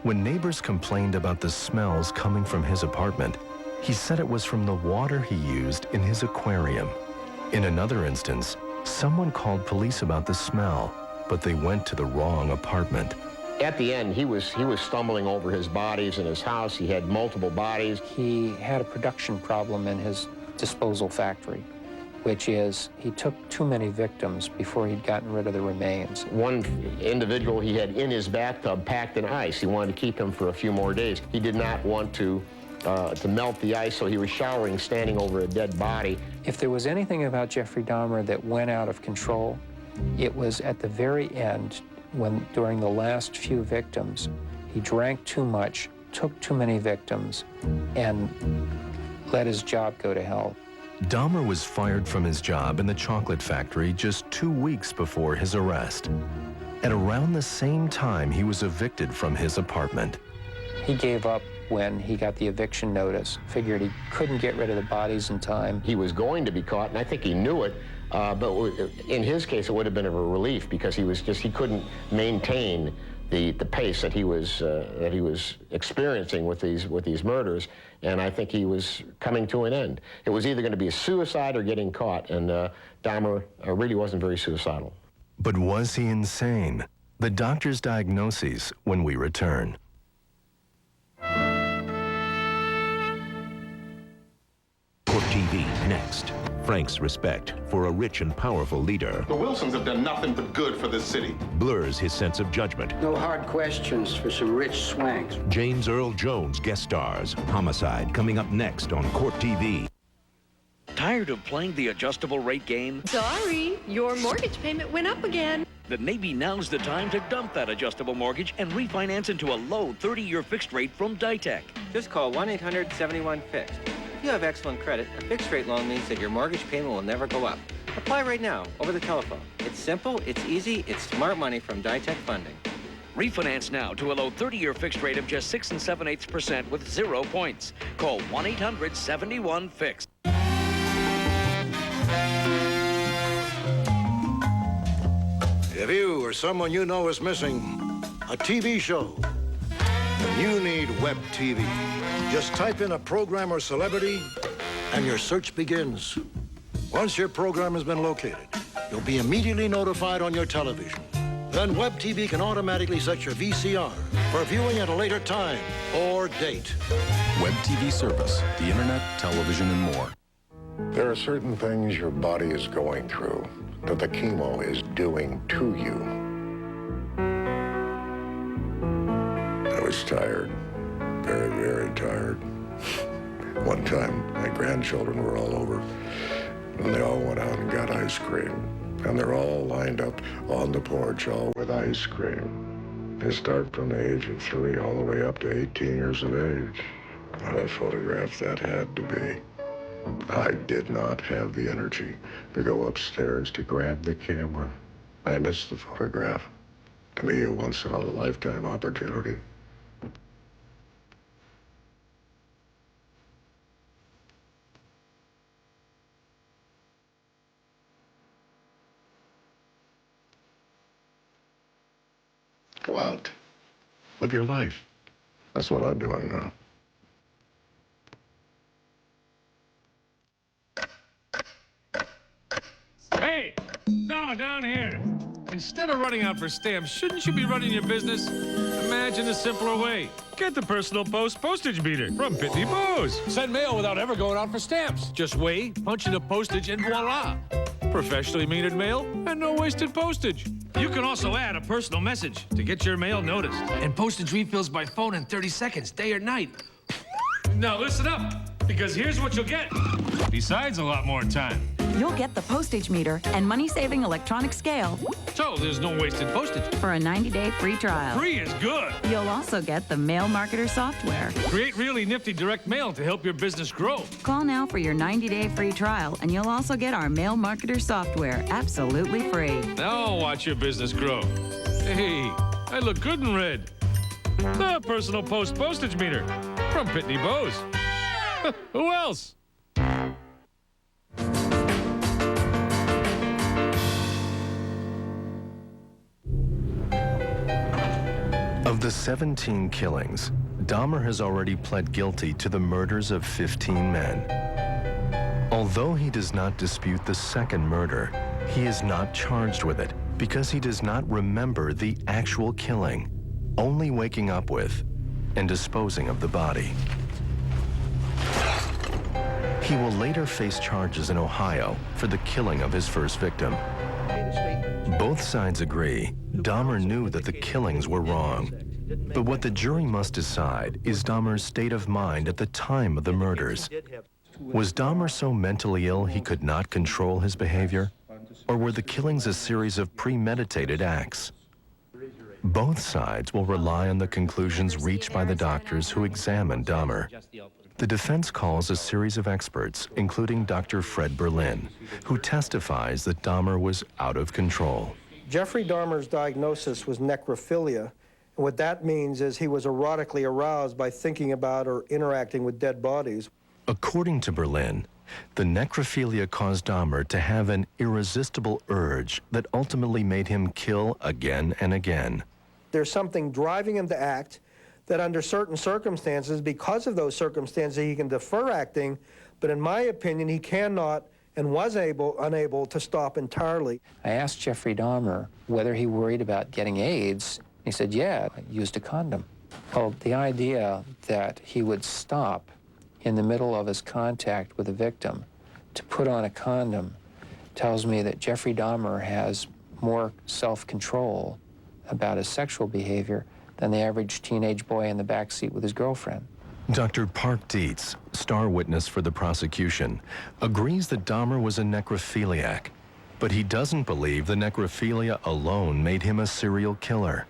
When neighbors complained about the smells coming from his apartment, he said it was from the water he used in his aquarium. In another instance, someone called police about the smell, but they went to the wrong apartment. At the end, he was stumbling over his bodies in his house. He had multiple bodies. He had a production problem in his disposal factory, which is he took too many victims before he'd gotten rid of the remains. One individual he had in his bathtub packed in ice. He wanted to keep him for a few more days. He did not want to melt the ice, so he was showering standing over a dead body If there was anything about Jeffrey Dahmer that went out of control, it was at the very end when, during the last few victims, he drank too much, took too many victims, and let his job go to hell. Dahmer was fired from his job in the chocolate factory just 2 weeks before his arrest. At around the same time, he was evicted from his apartment. He gave up when he got the eviction notice, figured he couldn't get rid of the bodies in time. He was going to be caught, and I think he knew it, but in his case, it would have been a relief because he couldn't maintain the pace that he was experiencing with these murders, and I think he was coming to an end. It was either going to be a suicide or getting caught, and Dahmer really wasn't very suicidal. But was he insane? The doctor's diagnoses when we return. Court TV next. Frank's respect for a rich and powerful leader The Wilsons have done nothing but good for this city. blurs his sense of judgment. No hard questions for some rich swanks. James Earl Jones guest stars Homicide, coming up next on Court TV. Tired of playing the adjustable rate game? Sorry, your mortgage payment went up again. Then maybe now's the time to dump that adjustable mortgage and refinance into a low 30-year fixed rate from Dytech. Just call 1-800-71-FIXED. If you have excellent credit, a fixed rate loan means that your mortgage payment will never go up. Apply right now, over the telephone. It's simple, it's easy, it's smart money from Dytech Funding. Refinance now to a low 30-year fixed rate of just 6 7/8% with 0 points. Call 1-800-71-FIXED. If you or someone you know is missing a TV show, then you need Web TV. Just type in a program or celebrity, and your search begins. Once your program has been located, you'll be immediately notified on your television. Then Web TV can automatically set your VCR for viewing at a later time or date. Web TV service, the internet, television, and more. There are certain things your body is going through that the chemo is doing to you. I was tired, very, very tired. One time, my grandchildren were all over, and they all went out and got ice cream. And they're all lined up on the porch, all with ice cream. They start from the age of 3 all the way up to 18 years of age. What a photograph that had to be. I did not have the energy to go upstairs to grab the camera. I missed the photograph. To me, a once-in-a-lifetime opportunity. Go out. Live your life. That's what I'm doing now. Hey, no, down here. Instead of running out for stamps, shouldn't you be running your business? Imagine a simpler way. Get the Personal Post postage meter from Pitney Bowes. Send mail without ever going out for stamps. Just weigh, punch in the postage, and voila. Professionally metered mail and no wasted postage. You can also add a personal message to get your mail noticed. And postage refills by phone in 30 seconds, day or night. Now listen up, because here's what you'll get. Besides a lot more time. You'll get the postage meter and money-saving electronic scale. So there's no wasted postage. For a 90-day free trial. Free is good. You'll also get the Mail Marketer software. Create really nifty direct mail to help your business grow. Call now for your 90-day free trial, and you'll also get our Mail Marketer software absolutely free. Now watch your business grow. Hey, I look good in red. The Personal Post postage meter from Pitney Bowes. Who else? Of the 17 killings, Dahmer has already pled guilty to the murders of 15 men. Although he does not dispute the second murder, he is not charged with it because he does not remember the actual killing, only waking up with and disposing of the body. He will later face charges in Ohio for the killing of his first victim. Both sides agree Dahmer knew that the killings were wrong. But what the jury must decide is Dahmer's state of mind at the time of the murders. Was Dahmer so mentally ill he could not control his behavior? Or were the killings a series of premeditated acts? Both sides will rely on the conclusions reached by the doctors who examined Dahmer. The defense calls a series of experts, including Dr. Fred Berlin, who testifies that Dahmer was out of control. Jeffrey Dahmer's diagnosis was necrophilia, and what that means is he was erotically aroused by thinking about or interacting with dead bodies. According to Berlin, the necrophilia caused Dahmer to have an irresistible urge that ultimately made him kill again and again. There's something driving him to act that under certain circumstances, because of those circumstances, he can defer acting, but in my opinion, he cannot and was unable to stop entirely. I asked Jeffrey Dahmer whether he worried about getting AIDS. He said, yeah, I used a condom. Well, the idea that he would stop in the middle of his contact with a victim to put on a condom tells me that Jeffrey Dahmer has more self-control about his sexual behavior than the average teenage boy in the backseat with his girlfriend. Dr. Park Dietz, star witness for the prosecution, agrees that Dahmer was a necrophiliac, but he doesn't believe the necrophilia alone made him a serial killer.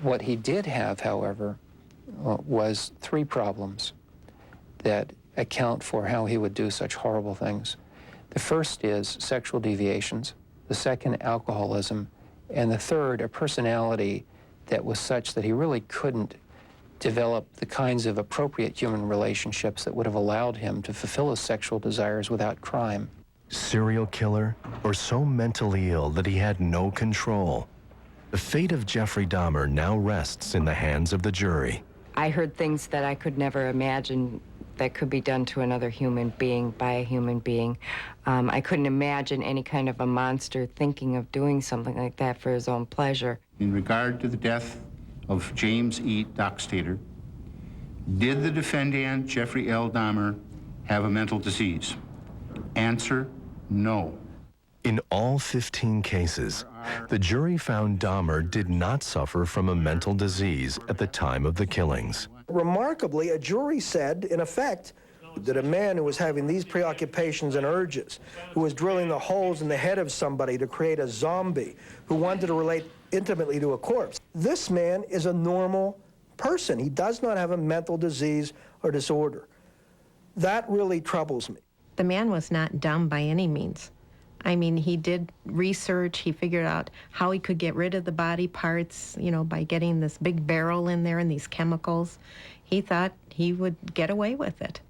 What he did have, however, was three problems that account for how he would do such horrible things. The first is sexual deviations, the second, alcoholism, and the third, a personality that was such that he really couldn't develop the kinds of appropriate human relationships that would have allowed him to fulfill his sexual desires without crime. Serial killer, or so mentally ill that he had no control? The fate of Jeffrey Dahmer now rests in the hands of the jury. I heard things that I could never imagine that could be done to another human being by a human being. I couldn't imagine any kind of a monster thinking of doing something like that for his own pleasure. In regard to the death of James E. Dockstader, did the defendant, Jeffrey L. Dahmer, have a mental disease? Answer, no. In all 15 cases, the jury found Dahmer did not suffer from a mental disease at the time of the killings. Remarkably, a jury said, in effect, that a man who was having these preoccupations and urges, who was drilling the holes in the head of somebody to create a zombie, who wanted to relate intimately to a corpse, this man is a normal person. He does not have a mental disease or disorder. That really troubles me. The man was not dumb by any means. I mean, he did research. He figured out how he could get rid of the body parts, you know, by getting this big barrel in there and these chemicals. He thought he would get away with it.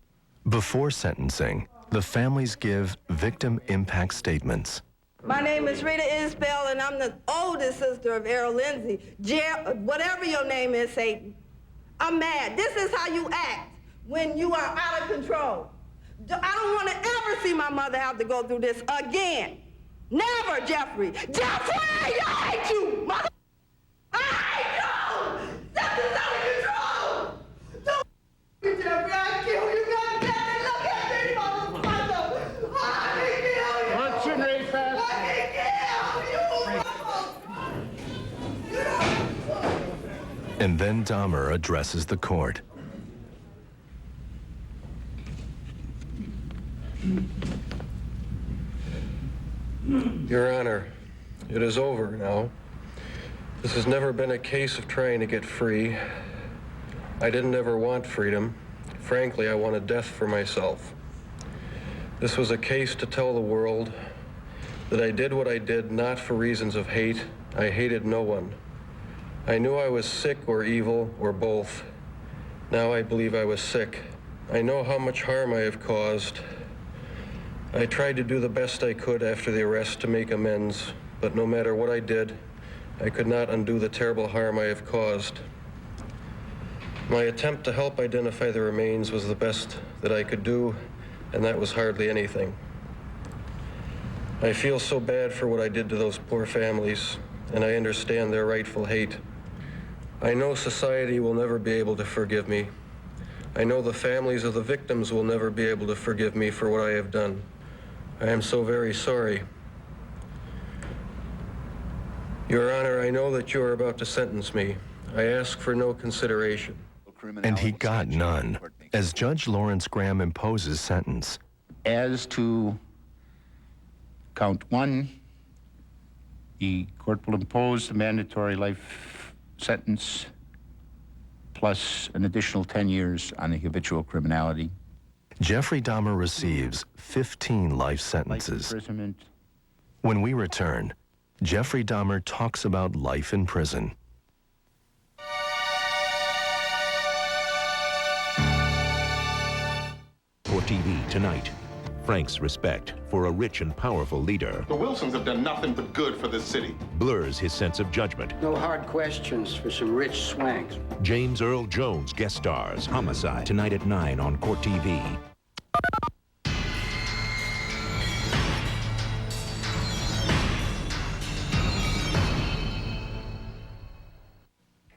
Before sentencing, the families give victim impact statements. My name is Rita Isbell, and I'm the oldest sister of Errol Lindsay. Whatever your name is, Satan, I'm mad. This is how you act when you are out of control. I don't want to ever see my mother have to go through this again. Never, Jeffrey. Jeffrey, I hate you, mother. I hate you. This is out of control. Don't Jeffrey, I kill you. God damn it. Look at me, motherfucker. I kill you. Concentrate fast. I kill you. And then Dahmer addresses the court. Your Honor, it is over now. This has never been a case of trying to get free. I didn't ever want freedom. Frankly, I wanted death for myself. This was a case to tell the world that I did what I did not for reasons of hate. I hated no one. I knew I was sick or evil or both. Now I believe I was sick. I know how much harm I have caused. I tried to do the best I could after the arrest to make amends, but no matter what I did, I could not undo the terrible harm I have caused. My attempt to help identify the remains was the best that I could do, and that was hardly anything. I feel so bad for what I did to those poor families, and I understand their rightful hate. I know society will never be able to forgive me. I know the families of the victims will never be able to forgive me for what I have done. I am so very sorry. Your Honor, I know that you are about to sentence me. I ask for no consideration. And he got none. As Judge Lawrence Graham imposes sentence, As to count 1, the court will impose a mandatory life sentence plus an additional 10 years on the habitual criminality. Jeffrey Dahmer receives 15 life sentences. Life imprisonment. When we return, Jeffrey Dahmer talks about life in prison. For TV tonight, Frank's respect for a rich and powerful leader The Wilsons have done nothing but good for this city. blurs his sense of judgment. No hard questions for some rich swanks. James Earl Jones guest stars Homicide tonight at 9 on Court TV.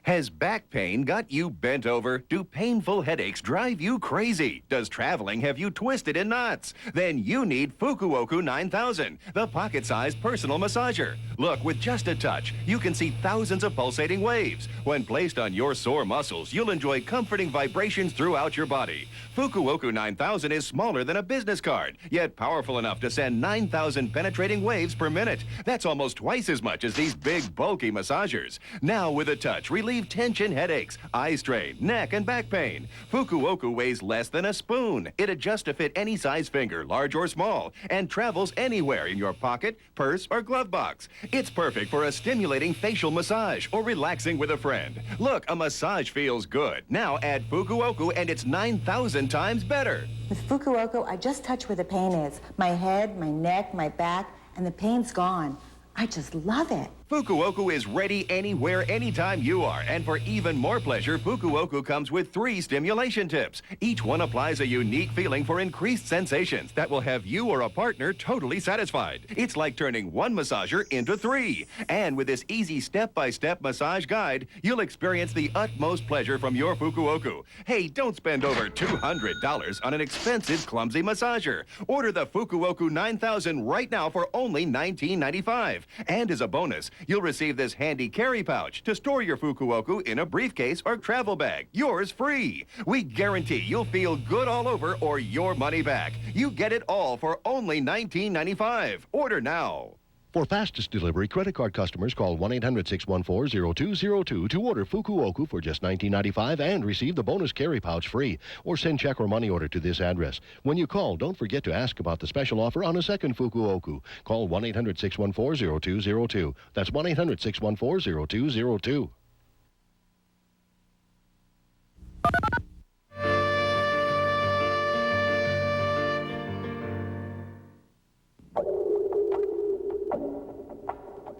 Has back pain got you bent over? Do painful headaches drive you crazy? Does traveling have you twisted in knots? Then you need Fukuoka 9000, the pocket-sized personal massager. Look, with just a touch, you can see thousands of pulsating waves. When placed on your sore muscles, you'll enjoy comforting vibrations throughout your body. Fukuoka 9000 is smaller than a business card, yet powerful enough to send 9,000 penetrating waves per minute. That's almost twice as much as these big, bulky massagers. Now, with a touch, relieve tension headaches, eye strain, neck and back pain. Fukuoka weighs less than a spoon. It adjusts to fit any size finger, large or small, and travels anywhere in your pocket, purse, or glove box. It's perfect for a stimulating facial massage or relaxing with a friend. Look, a massage feels good. Now add Fukuoka and it's 9,000 times better. With Fukuoka, I just touch where the pain is. My head, my neck, my back, and the pain's gone. I just love it. Fukuoka is ready anywhere, anytime you are. And for even more pleasure, Fukuoka comes with 3 stimulation tips. Each one applies a unique feeling for increased sensations that will have you or a partner totally satisfied. It's like turning one massager into 3. And with this easy step-by-step massage guide, you'll experience the utmost pleasure from your Fukuoka. Hey, don't spend over $200 on an expensive, clumsy massager. Order the Fukuoka 9000 right now for only $19.95. And as a bonus, you'll receive this handy carry pouch to store your Fukuoka in a briefcase or travel bag. Yours free. We guarantee you'll feel good all over or your money back. You get it all for only $19.95. Order now. For fastest delivery, credit card customers call 1-800-614-0202 to order Fukuoka for just $19.95 and receive the bonus carry pouch free. Or send check or money order to this address. When you call, don't forget to ask about the special offer on a second Fukuoka. Call 1-800-614-0202. That's 1-800-614-0202.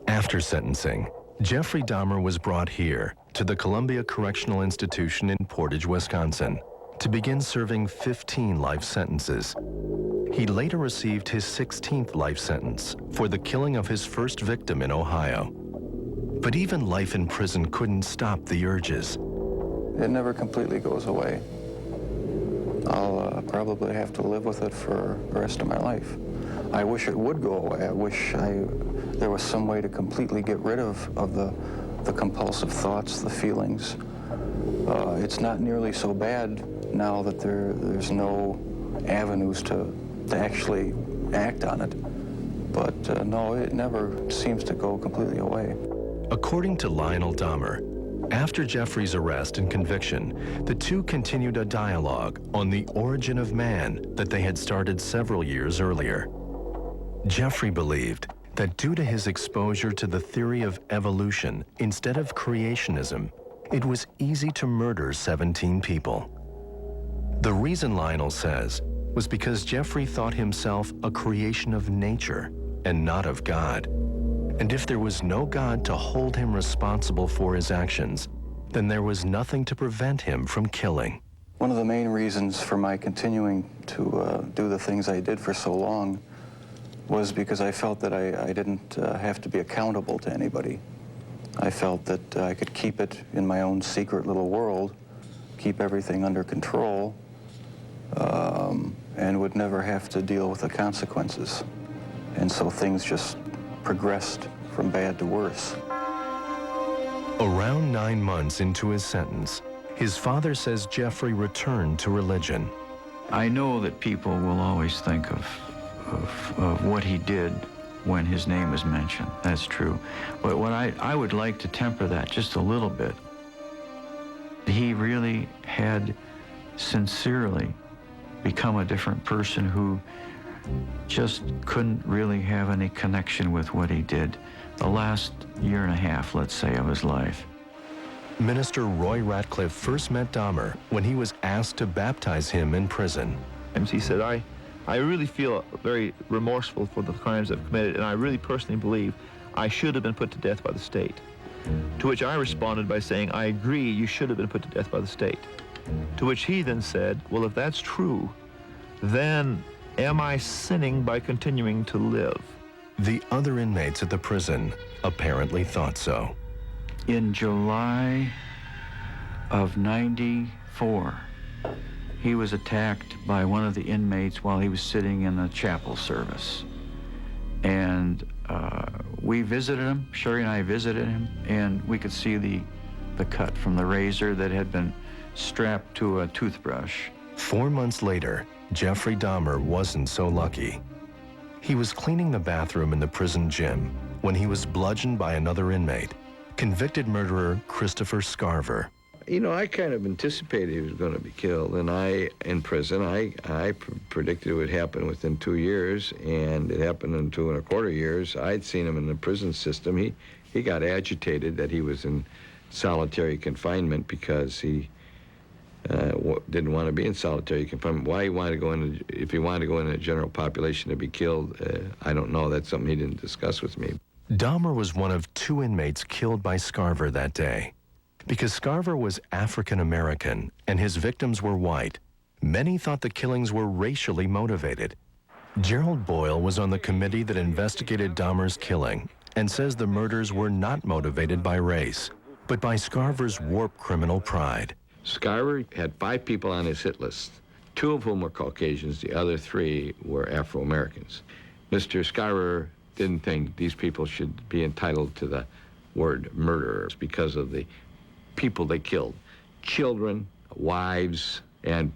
After sentencing, Jeffrey Dahmer was brought here to the Columbia Correctional Institution in Portage, Wisconsin, to begin serving 15 life sentences. He later received his 16th life sentence for the killing of his first victim in Ohio. But even life in prison couldn't stop the urges. It never completely goes away. I'll probably have to live with it for the rest of my life. I wish it would go away. I wish there was some way to completely get rid of the compulsive thoughts, the feelings. It's not nearly so bad now that there's no avenues to actually act on it. But no, it never seems to go completely away. According to Lionel Dahmer, after Jeffrey's arrest and conviction, the two continued a dialogue on the origin of man that they had started several years earlier. Jeffrey believed that due to his exposure to the theory of evolution instead of creationism, it was easy to murder 17 people. The reason, Lionel says, was because Jeffrey thought himself a creation of nature and not of God. And if there was no God to hold him responsible for his actions, then there was nothing to prevent him from killing. One of the main reasons for my continuing to do the things I did for so long was because I felt that I didn't have to be accountable to anybody. I felt that I could keep it in my own secret little world, keep everything under control, and would never have to deal with the consequences. And so things just progressed from bad to worse. Around 9 months into his sentence, his father says Jeffrey returned to religion. I know that people will always think of what he did when his name is mentioned. That's true. But what I would like to temper that just a little bit. He really had sincerely become a different person who just couldn't really have any connection with what he did the last year and a half, let's say, of his life. Minister Roy Ratcliffe first met Dahmer when he was asked to baptize him in prison. He said, I really feel very remorseful for the crimes I've committed, and I really personally believe I should have been put to death by the state. To which I responded by saying, I agree, you should have been put to death by the state. To which he then said, well, if that's true, then am I sinning by continuing to live? The other inmates at the prison apparently thought so. In July of '94, he was attacked by one of the inmates while he was sitting in a chapel service. And we visited him, Sherry and I visited him, and we could see the cut from the razor that had been strapped to a toothbrush. 4 months later, Jeffrey Dahmer wasn't so lucky. He was cleaning the bathroom in the prison gym when he was bludgeoned by another inmate, convicted murderer Christopher Scarver. You know, I kind of anticipated he was going to be killed, and in prison, I predicted it would happen within 2 years, and it happened in 2.25 years. I'd seen him in the prison system. He got agitated that he was in solitary confinement because he didn't want to be in solitary confinement. Why he wanted to go in, if he wanted to go in the general population to be killed, I don't know. That's something he didn't discuss with me. Dahmer was one of 2 inmates killed by Scarver that day. Because Scarver was African American and his victims were white, many thought the killings were racially motivated. Gerald Boyle was on the committee that investigated Dahmer's killing and says the murders were not motivated by race, but by Scarver's warped criminal pride. Scarver had 5 people on his hit list, 2 of whom were Caucasians, the other 3 were Afro-Americans. Mr. Scarver didn't think these people should be entitled to the word murderers because of the people they killed. Children, wives, and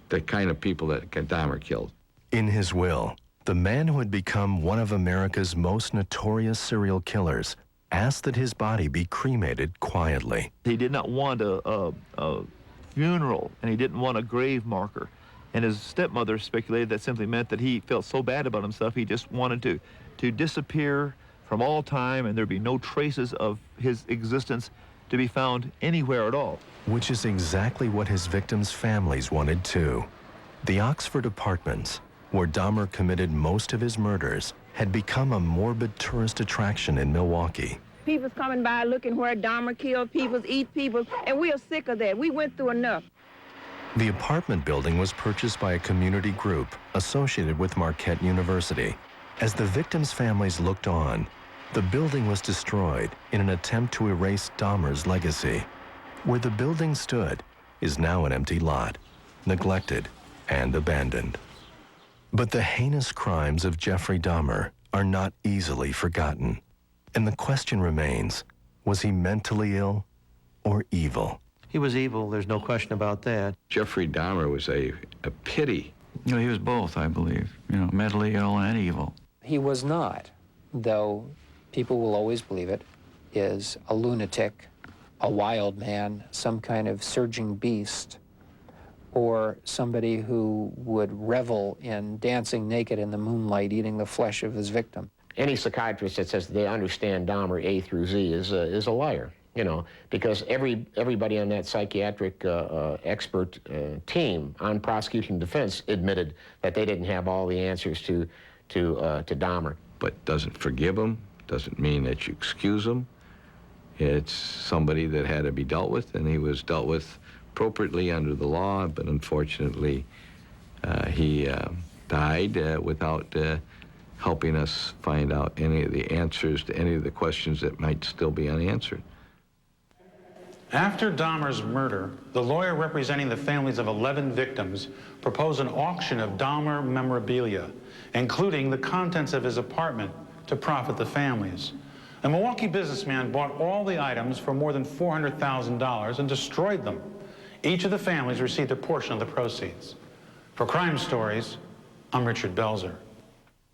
the kind of people that Dahmer killed. In his will, the man who had become one of America's most notorious serial killers asked that his body be cremated quietly. He did not want a funeral, and he didn't want a grave marker. And his stepmother speculated that simply meant that he felt so bad about himself, he just wanted to disappear from all time, and there'd be no traces of his existence to be found anywhere at all. Which is exactly what his victims' families wanted too. The Oxford Apartments, where Dahmer committed most of his murders, had become a morbid tourist attraction in Milwaukee. People's coming by looking where Dahmer killed people, eat people, and we are sick of that. We went through enough. The apartment building was purchased by a community group associated with Marquette University. As the victims' families looked on, the building was destroyed in an attempt to erase Dahmer's legacy. Where the building stood is now an empty lot, neglected and abandoned. But the heinous crimes of Jeffrey Dahmer are not easily forgotten. And the question remains, was he mentally ill or evil? He was evil, there's no question about that. Jeffrey Dahmer was a pity. You know, he was both, I believe, mentally ill and evil. He was not, though people will always believe it, is a lunatic, a wild man, some kind of surging beast, or somebody who would revel in dancing naked in the moonlight, eating the flesh of his victim. Any psychiatrist that says they understand Dahmer A through Z is a liar, because everybody on that psychiatric expert team on prosecution defense admitted that they didn't have all the answers to Dahmer. But doesn't forgive him, doesn't mean that you excuse him. It's somebody that had to be dealt with, and he was dealt with appropriately under the law, but unfortunately he died without helping us find out any of the answers to any of the questions that might still be unanswered. After Dahmer's murder, the lawyer representing the families of 11 victims proposed an auction of Dahmer memorabilia, including the contents of his apartment, to profit the families. A Milwaukee businessman bought all the items for more than $400,000 and destroyed them. Each of the families received a portion of the proceeds. For Crime Stories, I'm Richard Belzer.